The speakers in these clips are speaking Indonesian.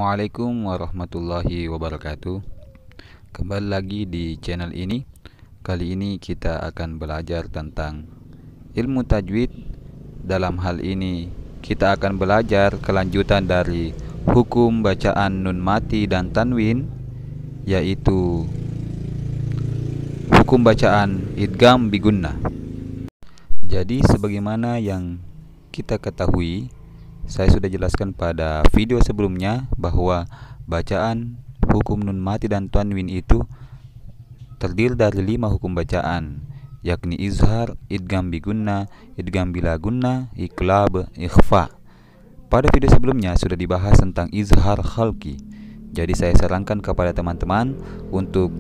Assalamualaikum warahmatullahi wabarakatuh. Kembali lagi di channel ini. Kali ini kita akan belajar tentang ilmu tajwid. Dalam hal ini kita akan belajar kelanjutan dari hukum bacaan nun mati dan tanwin, yaitu hukum bacaan idgham bi gunnah. Jadi sebagaimana yang kita ketahui, saya sudah jelaskan pada video sebelumnya bahwa bacaan hukum nun mati dan tanwin itu terdiri dari 5 hukum bacaan, yakni izhar, idgham bi gunnah, idgham bila gunnah, iqlab, ikhfa. Pada video sebelumnya sudah dibahas tentang izhar khalqi. Jadi saya sarankan kepada teman-teman untuk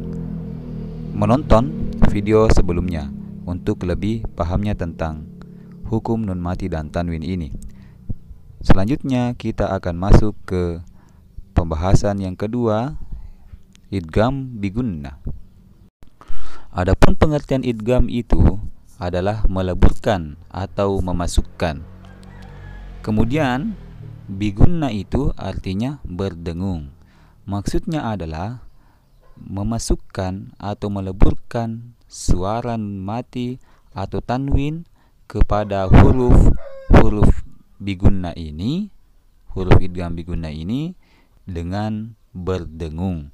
menonton video sebelumnya untuk lebih pahamnya tentang hukum nun mati dan tanwin ini. Selanjutnya kita akan masuk ke pembahasan yang kedua, idgham bi gunnah. Adapun pengertian idgham itu adalah meleburkan atau memasukkan. Kemudian bi gunnah itu artinya berdengung. Maksudnya adalah memasukkan atau meleburkan suara nun mati atau tanwin kepada huruf bi gunnah ini, huruf idgham bi gunnah ini dengan berdengung.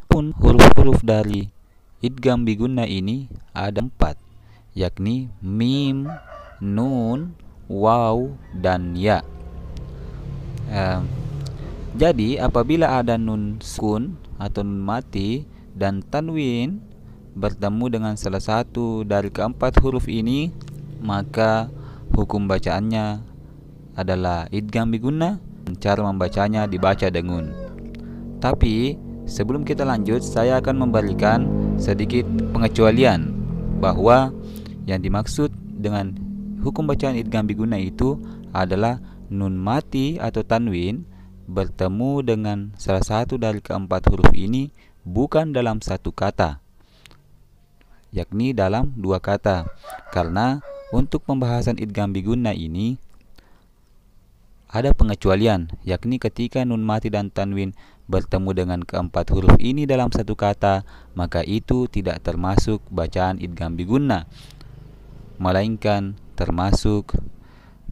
Pun huruf-huruf dari idgham bi gunnah ini ada 4, yakni mim, nun, waw, dan ya. Jadi apabila ada nun sukun atau nun mati dan tanwin bertemu dengan salah satu dari keempat huruf ini, maka hukum bacaannya adalah idgham bi gunnah. Cara membacanya dibaca dengun. Tapi sebelum kita lanjut, saya akan memberikan sedikit pengecualian bahwa yang dimaksud dengan hukum bacaan idgham bi gunnah itu adalah nun mati atau tanwin bertemu dengan salah satu dari keempat huruf ini bukan dalam satu kata, yakni dalam 2 kata. Karena untuk pembahasan idgham bi gunnah ini ada pengecualian, yakni ketika nun mati dan tanwin bertemu dengan keempat huruf ini dalam satu kata, maka itu tidak termasuk bacaan idgham bi gunnah, melainkan termasuk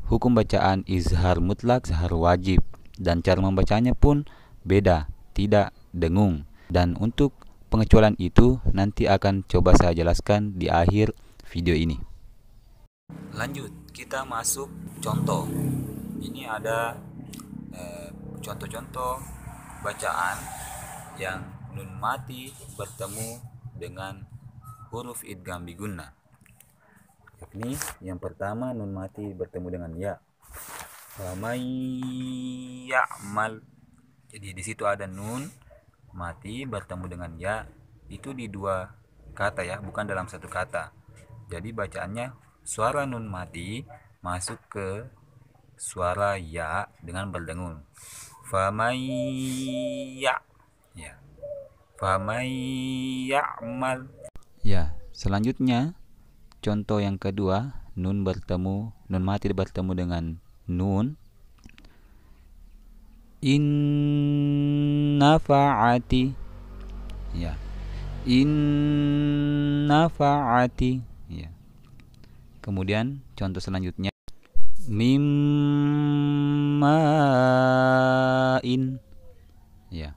hukum bacaan izhar mutlak, izhar wajib, dan cara membacanya pun beda, tidak dengung. Dan untuk pengecualian itu nanti akan coba saya jelaskan di akhir video ini. Lanjut, kita masuk contoh. Ini ada contoh-contoh bacaan yang nun mati bertemu dengan huruf idgham bi gunnah. Yakni yang pertama nun mati bertemu dengan ya. Famay ya'mal. Jadi di situ ada nun mati bertemu dengan ya, itu di 2 kata ya, bukan dalam satu kata. Jadi bacaannya suara nun mati masuk ke suara ya dengan berdengung. Famay ya. Famay ya'mal. Ya, selanjutnya contoh yang kedua, nun mati bertemu dengan nun. Innafa'ati. Ya. Innafa'ati. Ya. Kemudian contoh selanjutnya, mimmain. Ya.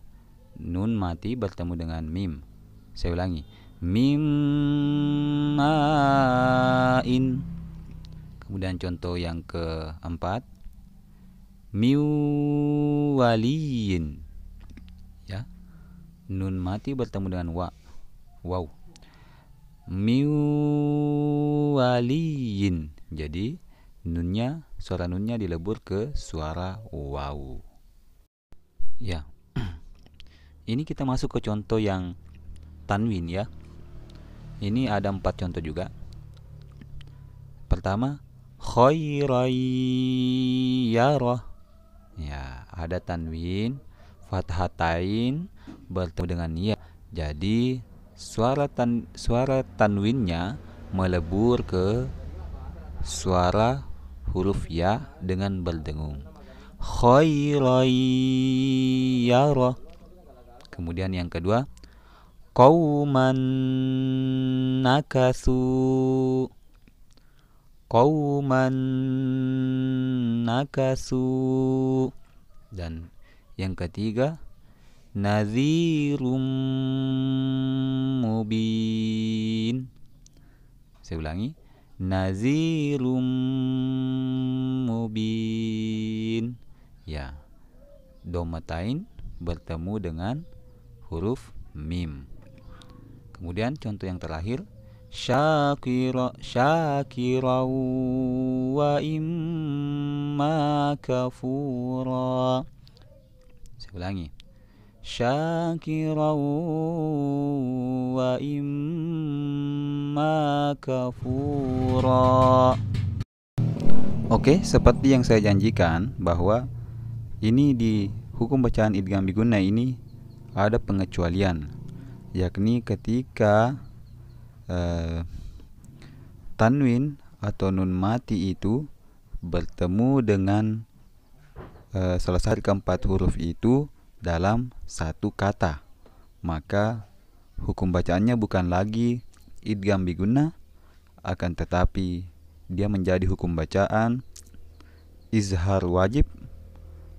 Nun mati bertemu dengan mim. Saya ulangi. Mimmain. Kemudian contoh yang keempat, miwaliyin. Ya. Nun mati bertemu dengan waw. Miwaliyin. Jadi suara nunnya dilebur ke suara waw. Ya. Ini kita masuk ke contoh yang tanwin ya. Ini ada 4 contoh juga. Pertama, khairayyarah. Ya, ada tanwin fathatain bertemu dengan ya. Jadi suara tanwinnya melebur ke suara huruf ya dengan berdengung. khairan yara. Kemudian yang kedua, qauman nakasu, qauman nakasu. Dan yang ketiga, nadhirum mubin. Saya ulangi, nadhirum mubin. Ya, domatain bertemu dengan huruf mim. Kemudian contoh yang terakhir, syakira wa imma kafura. Saya ulangi, syakira wa imma kafura. Oke, seperti yang saya janjikan bahwa ini di hukum bacaan idgham bigunnah ini ada pengecualian, yakni ketika tanwin atau nun mati itu bertemu dengan salah satu keempat huruf itu dalam satu kata, maka hukum bacaannya bukan lagi idgham bigunnah, akan tetapi dia menjadi hukum bacaan izhar wajib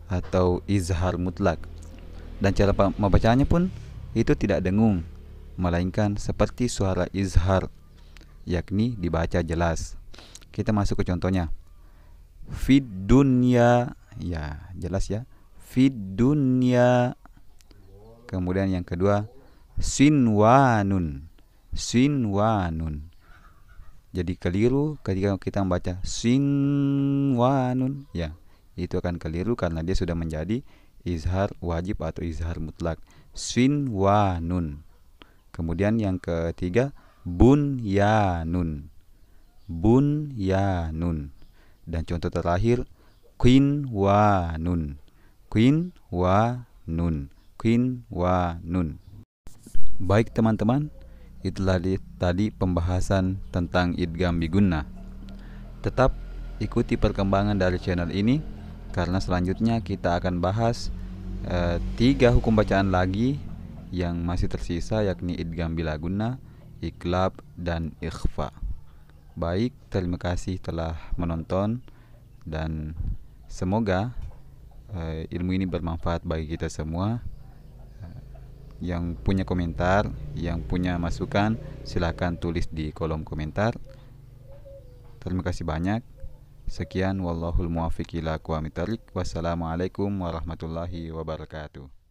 atau izhar mutlak. Dan cara membacaannya pun itu tidak dengung, melainkan seperti suara izhar, yakni dibaca jelas. Kita masuk ke contohnya. Fid dunya, ya jelas ya, fid dunya. Kemudian yang kedua, sinwanun, sinwanun. Jadi keliru ketika kita membaca sinwanun, ya itu akan keliru karena dia sudah menjadi izhar wajib atau izhar mutlak, sinwanun. Kemudian yang ketiga, bunyanun, bunyanun. Dan contoh terakhir, qinwanun, qinwanun, qinwanun. Baik teman-teman, itulah tadi pembahasan tentang idgham bigunnah. Tetap ikuti perkembangan dari channel ini, karena selanjutnya kita akan bahas 3 hukum bacaan lagi yang masih tersisa, yakni idgham bila gunnah, iqlab, dan ikhfa. Baik, terima kasih telah menonton, dan semoga ilmu ini bermanfaat bagi kita semua. Yang punya komentar, yang punya masukan, silahkan tulis di kolom komentar. Terima kasih banyak. Sekian, wallahul muwaffiq ila aqwamit thoriq. Wassalamualaikum warahmatullahi wabarakatuh.